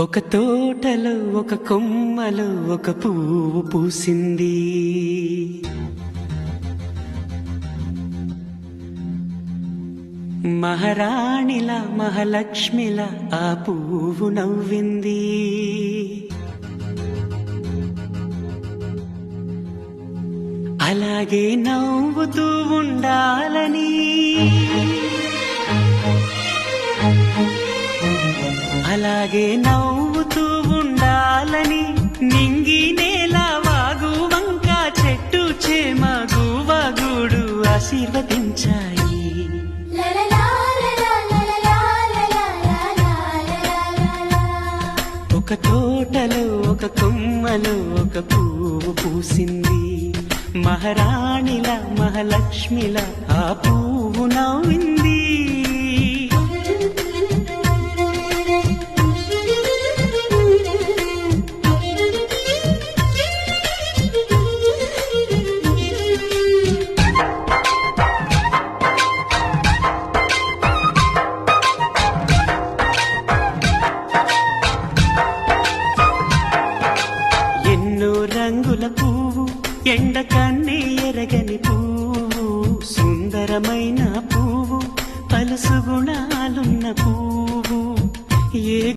ఒక తోటలో ఒక కొమ్మలో ఒక పువ్వు పూసింది. మహారాణిలా మహాలక్ష్మిలా ఆ పువ్వు నవ్వింది. అలాగే నవ్వుతూ ఉండాలని, అలాగే నవ్వుతూ ఉండాలని నింగి నేల వాగు వంక చెట్టు చేమ గువగూడు ఆశీర్వదించాయి. ఒక తోటలో ఒక కొమ్మలో ఒక పువ్వు పూసింది. మహారాణిలా మహాలక్ష్మిలా ఆ పువ్వు నవ్వింది. ఎన్నో రంగుల పువ్వు, ఎండ కన్నే ఎరగని పువ్వు, సుందరమైన పువ్వు, పలుసు గుణాలున్న పువ్వు. ఏ